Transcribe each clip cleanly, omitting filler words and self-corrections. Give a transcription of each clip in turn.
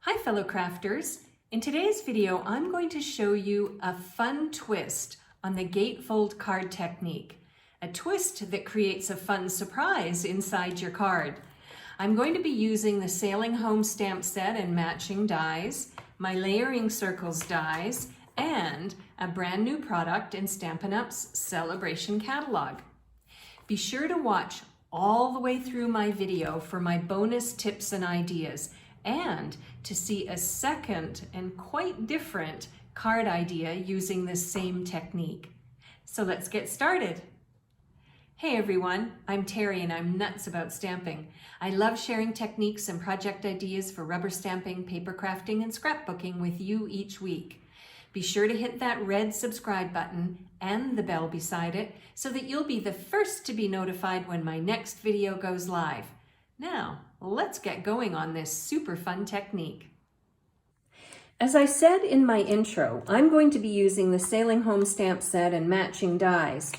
Hi fellow crafters! In today's video, I'm going to show you a fun twist on the gatefold card technique. A twist that creates a fun surprise inside your card. I'm going to be using the Sailing Home stamp set and matching dies, my layering circles dies, and a brand new product in Stampin' Up's Sale-a-Bration catalog. Be sure to watch all the way through my video for my bonus tips and ideas, and to see a second and quite different card idea using this same technique. So let's get started. Hey everyone, I'm Terri and I'm nuts about stamping. I love sharing techniques and project ideas for rubber stamping, paper crafting, and scrapbooking with you each week. Be sure to hit that red subscribe button and the bell beside it so that you'll be the first to be notified when my next video goes live. Now, let's get going on this super fun technique. As I said in my intro, I'm going to be using the Sailing Home stamp set and matching dies.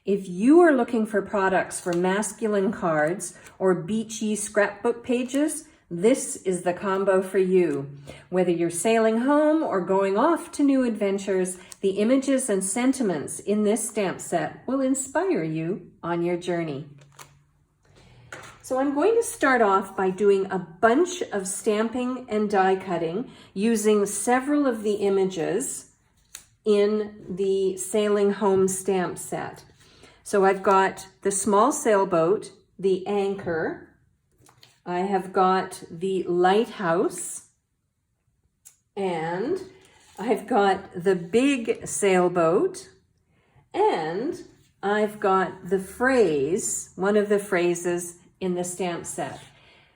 If you are looking for products for masculine cards or beachy scrapbook pages, this is the combo for you. Whether you're sailing home or going off to new adventures, the images and sentiments in this stamp set will inspire you on your journey. So I'm going to start off by doing a bunch of stamping and die cutting using several of the images in the Sailing Home stamp set. So I've got the small sailboat, the anchor, I have got the lighthouse, and I've got the big sailboat, and I've got the phrase, one of the phrases in the stamp set.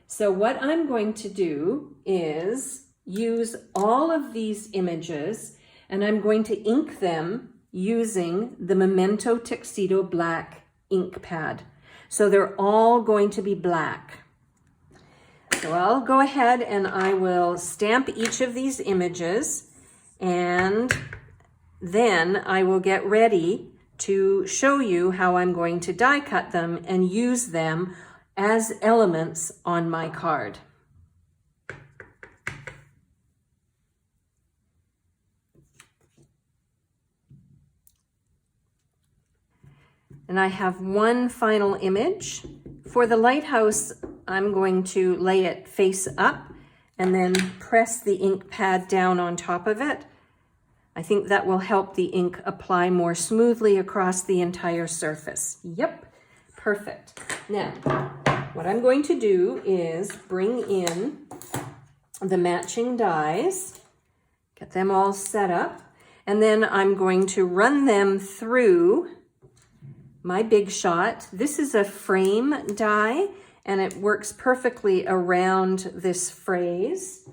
So what I'm going to do is use all of these images and I'm going to ink them using the Memento Tuxedo Black ink pad. So they're all going to be black. So I'll go ahead and I will stamp each of these images and then I will get ready to show you how I'm going to die cut them and use them as elements on my card. And I have one final image. For the lighthouse, I'm going to lay it face up and then press the ink pad down on top of it. I think that will help the ink apply more smoothly across the entire surface. Yep, perfect. Now, what I'm going to do is bring in the matching dies, get them all set up, and then I'm going to run them through my Big Shot. This is a frame die, and it works perfectly around this phrase.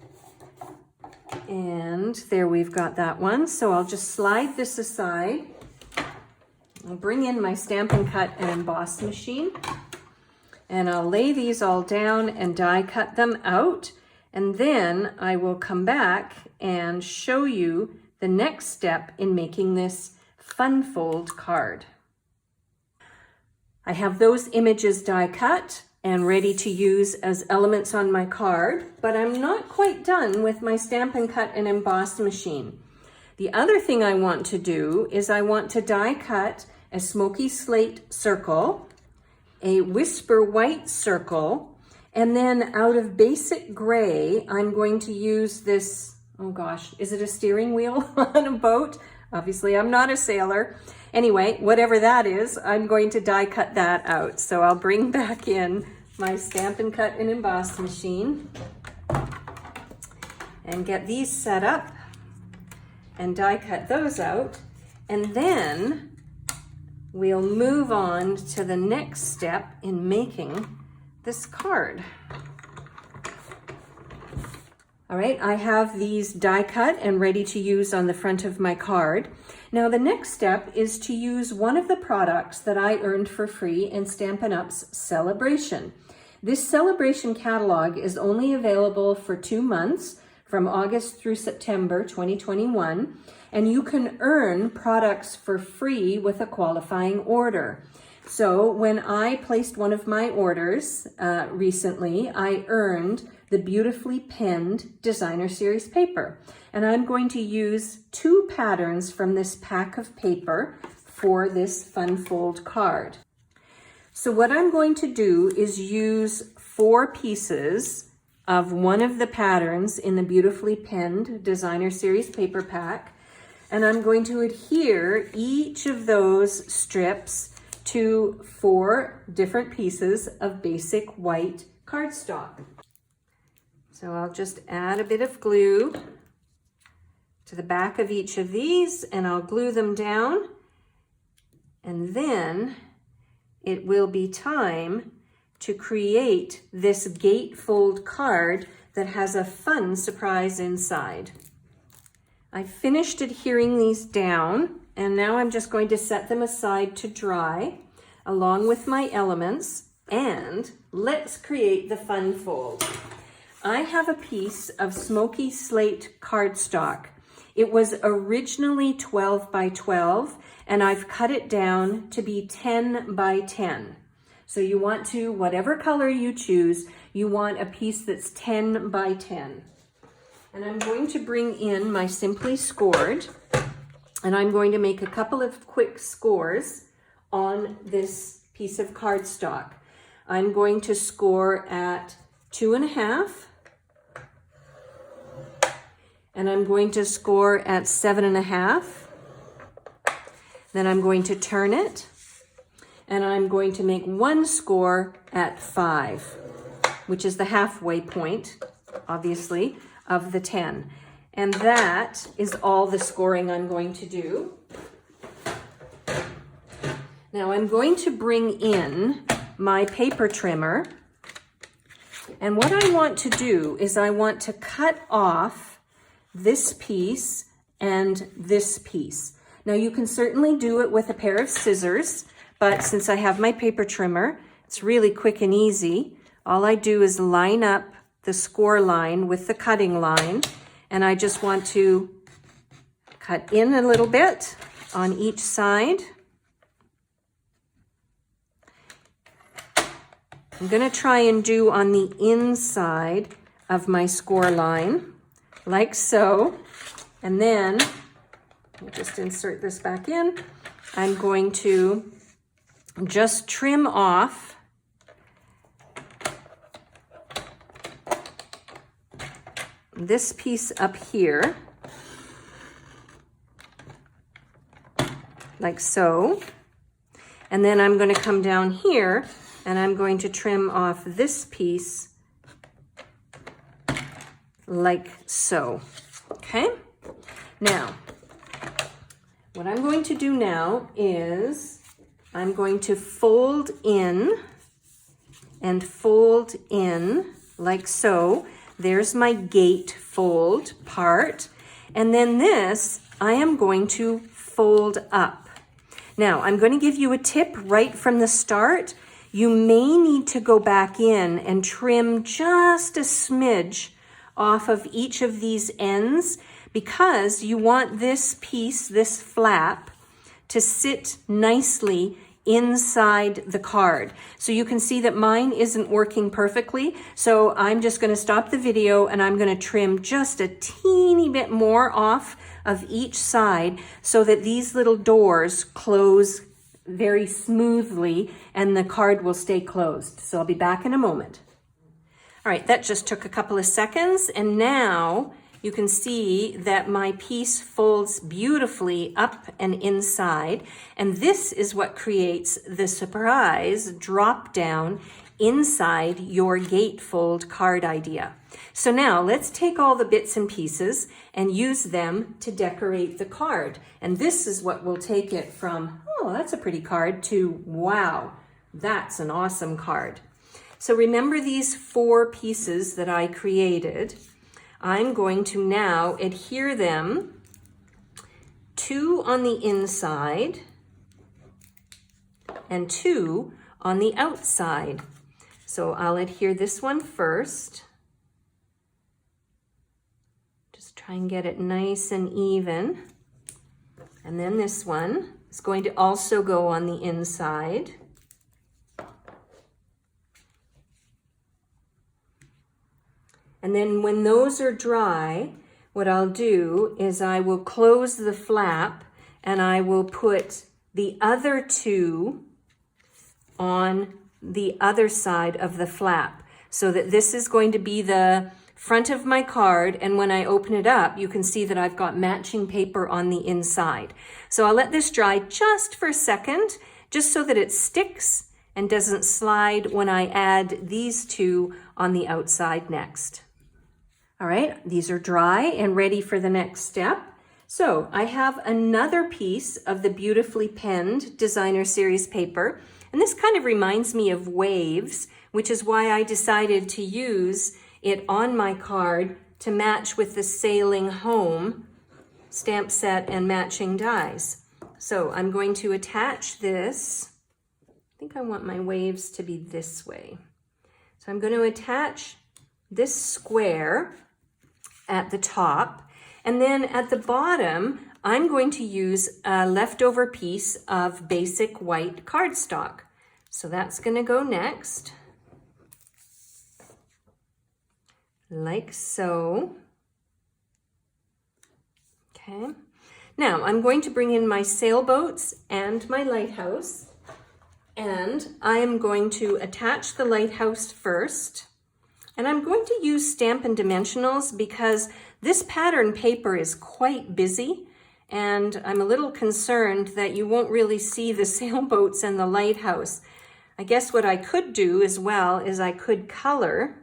And there we've got that one. So I'll just slide this aside. I'll bring in my Stampin' Cut and Emboss machine. And I'll lay these all down and die cut them out. And then I will come back and show you the next step in making this fun fold card. I have those images die cut and ready to use as elements on my card, but I'm not quite done with my Stampin' Cut and Emboss machine. The other thing I want to do is I want to die cut a smoky slate circle, a whisper white circle, and then out of basic gray, I'm going to use this, oh gosh, is it a steering wheel on a boat? Obviously, I'm not a sailor. Anyway, whatever that is, I'm going to die cut that out. So I'll bring back in my Stampin' Cut and Emboss machine and get these set up and die cut those out. And then we'll move on to the next step in making this card. All right, I have these die cut and ready to use on the front of my card. Now the next step is to use one of the products that I earned for free in Stampin' Up's Sale-a-Bration. This Sale-a-Bration catalog is only available for 2 months, from August through September 2021, and you can earn products for free with a qualifying order. So when I placed one of my orders recently, I earned the beautifully penned designer series paper. And I'm going to use 2 patterns from this pack of paper for this fun fold card. So what I'm going to do is use 4 pieces of one of the patterns in the beautifully penned designer series paper pack, and I'm going to adhere each of those strips to 4 different pieces of basic white cardstock. So I'll just add a bit of glue to the back of each of these, and I'll glue them down, and then it will be time to create this gatefold card that has a fun surprise inside. I finished adhering these down, and now I'm just going to set them aside to dry along with my elements, and let's create the fun fold. I have a piece of smoky slate cardstock. It was originally 12 by 12, and I've cut it down to be 10 by 10. So you want to, whatever color you choose, you want a piece that's 10 by 10. And I'm going to bring in my Simply Scored, and I'm going to make a couple of quick scores on this piece of cardstock. I'm going to score at 2.5, and I'm going to score at 7.5. Then I'm going to turn it, and I'm going to make 1 score at 5, which is the halfway point, obviously, of the 10. And that is all the scoring I'm going to do. Now I'm going to bring in my paper trimmer, and what I want to do is I want to cut off this piece and this piece. Now you can certainly do it with a pair of scissors, but since I have my paper trimmer, it's really quick and easy. All I do is line up the score line with the cutting line, and I just want to cut in a little bit on each side. I'm going to try and do on the inside of my score line, like so. And then, I'll just insert this back in. I'm going to just trim off this piece up here, like so. And then I'm going to come down here and I'm going to trim off this piece like so. Okay? Now, what I'm going to do now is I'm going to fold in and fold in like so. There's my gatefold part. And then this, I am going to fold up. Now, I'm going to give you a tip right from the start. You may need to go back in and trim just a smidge off of each of these ends because you want this piece, this flap, to sit nicely inside the card. So you can see that mine isn't working perfectly. So I'm just going to stop the video and I'm going to trim just a teeny bit more off of each side so that these little doors close very smoothly and the card will stay closed. So I'll be back in a moment. All right, that just took a couple of seconds, and now you can see that my piece folds beautifully up and inside, and this is what creates the surprise drop down inside your gatefold card idea. So now let's take all the bits and pieces and use them to decorate the card. And this is what will take it from, oh, that's a pretty card, to, wow, that's an awesome card. So remember these 4 pieces that I created. I'm going to now adhere them, 2 on the inside and 2 on the outside. So I'll adhere this one first. Just try and get it nice and even. And then this one is going to also go on the inside. And then when those are dry, what I'll do is I will close the flap and I will put the other two on the other side of the flap, so that this is going to be the front of my card, and when I open it up, you can see that I've got matching paper on the inside. So I'll let this dry just for a second, just so that it sticks and doesn't slide when I add these two on the outside next. All right, these are dry and ready for the next step. So I have another piece of the beautifully penned designer series paper, and this kind of reminds me of waves, which is why I decided to use it on my card to match with the Sailing Home stamp set and matching dies. So I'm going to attach this. I think I want my waves to be this way. So I'm going to attach this square at the top, and then at the bottom, I'm going to use a leftover piece of basic white cardstock. So that's going to go next, like so. Okay. Now I'm going to bring in my sailboats and my lighthouse, and I am going to attach the lighthouse first. And I'm going to use Stampin' Dimensionals because this pattern paper is quite busy, and I'm a little concerned that you won't really see the sailboats and the lighthouse. I guess what I could do as well is I could color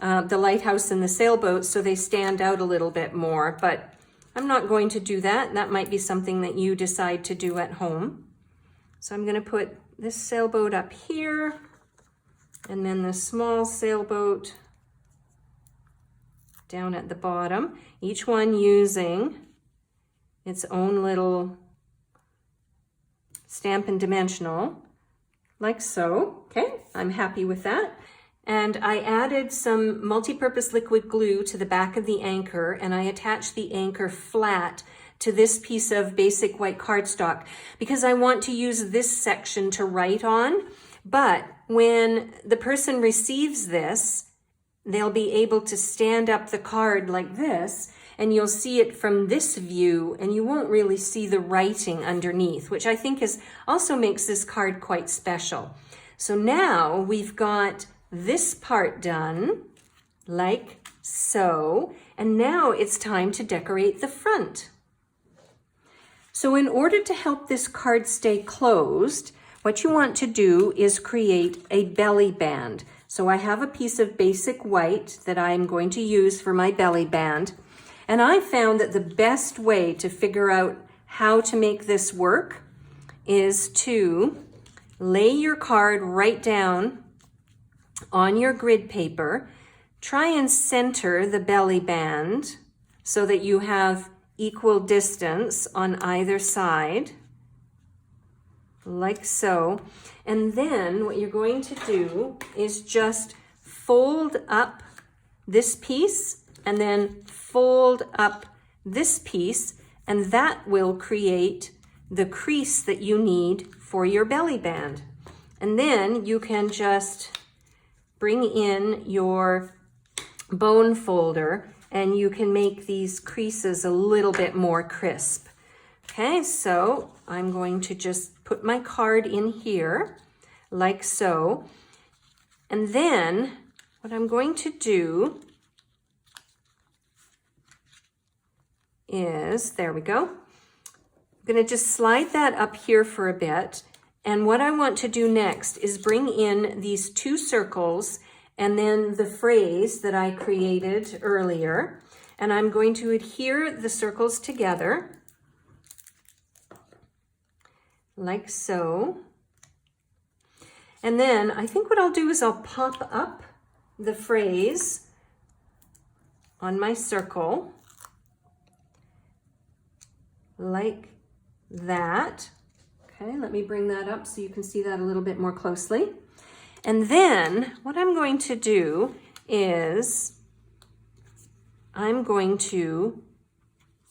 the lighthouse and the sailboat so they stand out a little bit more, but I'm not going to do that. That might be something that you decide to do at home. So I'm going to put this sailboat up here, and then the small sailboat down at the bottom, each one using its own little Stampin' Dimensional, like so. Okay, I'm happy with that. And I added some multi-purpose liquid glue to the back of the anchor, and I attached the anchor flat to this piece of basic white cardstock because I want to use this section to write on. But when the person receives this, they'll be able to stand up the card like this, and you'll see it from this view, and you won't really see the writing underneath, which I think also makes this card quite special. So now we've got this part done, like so, and now it's time to decorate the front. So in order to help this card stay closed, what you want to do is create a belly band. So I have a piece of basic white that I'm going to use for my belly band. And I found that the best way to figure out how to make this work is to lay your card right down on your grid paper. Try and center the belly band so that you have equal distance on either side, like so. And then what you're going to do is just fold up this piece and then fold up this piece, and that will create the crease that you need for your belly band. And then you can just bring in your bone folder and you can make these creases a little bit more crisp. Okay, so I'm going to just put my card in here, like so. And then what I'm going to do is, there we go. I'm going to just slide that up here for a bit. And what I want to do next is bring in these two circles and then the phrase that I created earlier. And I'm going to adhere the circles together, like so. And then I think what I'll do is I'll pop up the phrase on my circle, like that. Okay, let me bring that up so you can see that a little bit more closely. And then what I'm going to do is I'm going to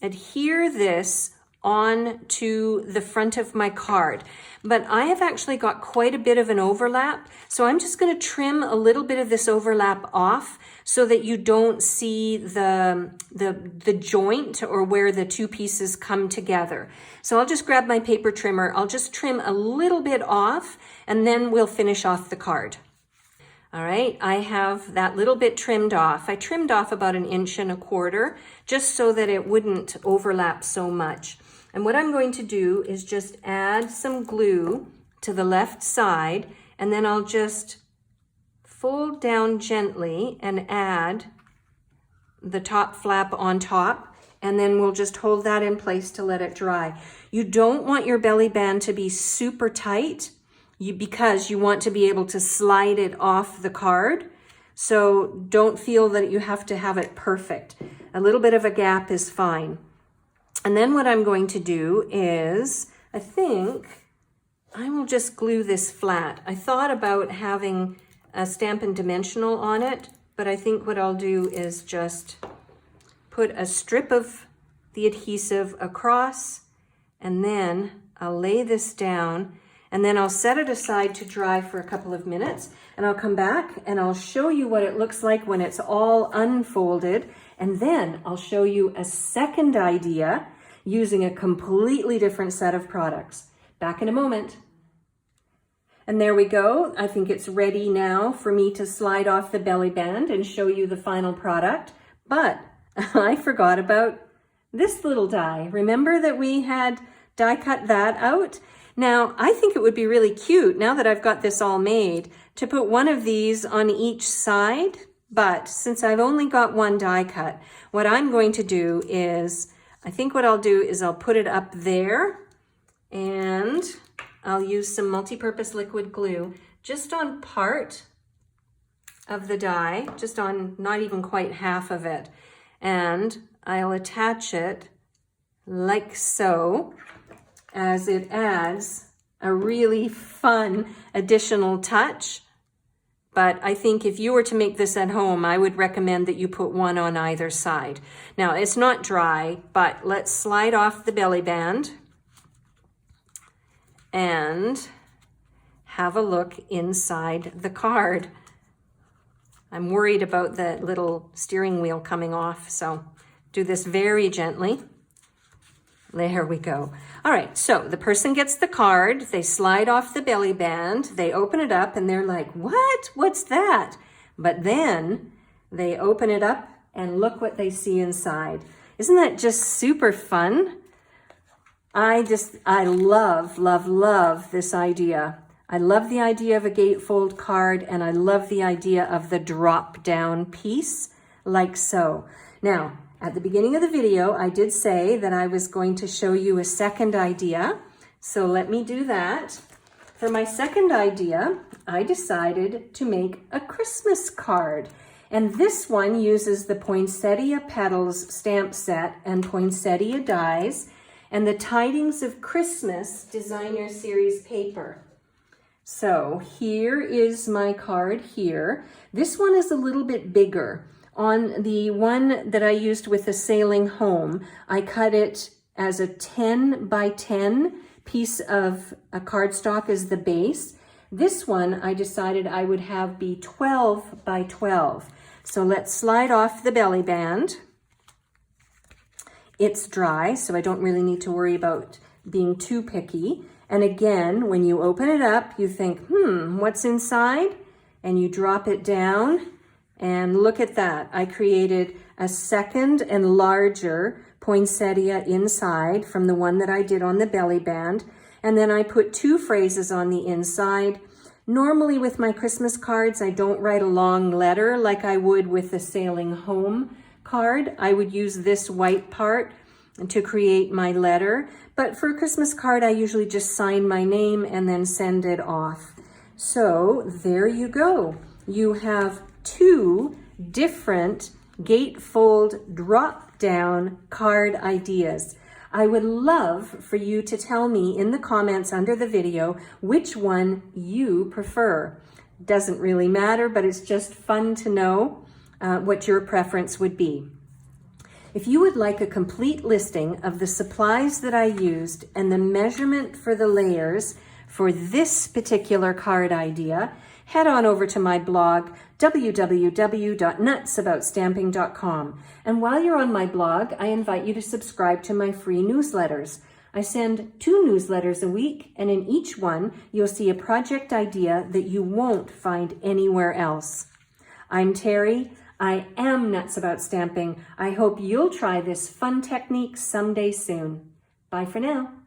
adhere this on to the front of my card. But I have actually got quite a bit of an overlap, so I'm just going to trim a little bit of this overlap off so that you don't see the joint or where the two pieces come together. So I'll just grab my paper trimmer, I'll just trim a little bit off, and then we'll finish off the card. All right, I have that little bit trimmed off. I trimmed off about 1.25 inches just so that it wouldn't overlap so much. And what I'm going to do is just add some glue to the left side, and then I'll just fold down gently and add the top flap on top, and then we'll just hold that in place to let it dry. You don't want your belly band to be super tight because you want to be able to slide it off the card. So don't feel that you have to have it perfect. A little bit of a gap is fine. And then what I'm going to do is, I think I will just glue this flat. I thought about having a Stampin' Dimensional on it, but I think what I'll do is just put a strip of the adhesive across, and then I'll lay this down, and then I'll set it aside to dry for a couple of minutes, and I'll come back and I'll show you what it looks like when it's all unfolded. And then I'll show you a second idea using a completely different set of products. Back in a moment. And there we go. I think it's ready now for me to slide off the belly band and show you the final product. But I forgot about this little die. Remember that we had die cut that out? Now, I think it would be really cute, now that I've got this all made, to put one of these on each side. But since I've only got one die cut, what I'm going to do is, I think what I'll do is I'll put it up there, and I'll use some multi-purpose liquid glue just on part of the die, just on not even quite half of it. And I'll attach it like so, as it adds a really fun additional touch. But I think if you were to make this at home, I would recommend that you put one on either side. Now, it's not dry, but let's slide off the belly band and have a look inside the card. I'm worried about the little steering wheel coming off, so do this very gently. There we go. All right, so the person gets the card, they slide off the belly band, they open it up, and they're like, what? What's that? But then they open it up and look what they see inside. Isn't that just super fun? I love, love, love this idea. I love the idea of a gatefold card, and I love the idea of the drop down piece, like so. Now, at the beginning of the video, I did say that I was going to show you a second idea. So let me do that. For my second idea, I decided to make a Christmas card. And this one uses the Poinsettia Petals stamp set and poinsettia dies and the Tidings of Christmas Designer Series paper. So here is my card here. This one is a little bit bigger. On the one that I used with the Sailing Home, I cut it as a 10 by 10 piece of a cardstock as the base. This one I decided I would have be 12 by 12. So let's slide off the belly band. It's dry, so I don't really need to worry about being too picky. And again, when you open it up, you think, what's inside? And you drop it down. And look at that. I created a second and larger poinsettia inside from the one that I did on the belly band. And then I put 2 phrases on the inside. Normally with my Christmas cards, I don't write a long letter like I would with the Sailing Home card. I would use this white part to create my letter. But for a Christmas card, I usually just sign my name and then send it off. So there you go. You have 2 different gatefold drop-down card ideas. I would love for you to tell me in the comments under the video which one you prefer. Doesn't really matter, but it's just fun to know what your preference would be. If you would like a complete listing of the supplies that I used and the measurement for the layers for this particular card idea, head on over to my blog, www.nutsaboutstamping.com. And while you're on my blog, I invite you to subscribe to my free newsletters. I send 2 newsletters a week, and in each one, you'll see a project idea that you won't find anywhere else. I'm Terri. I am nuts about stamping. I hope you'll try this fun technique someday soon. Bye for now.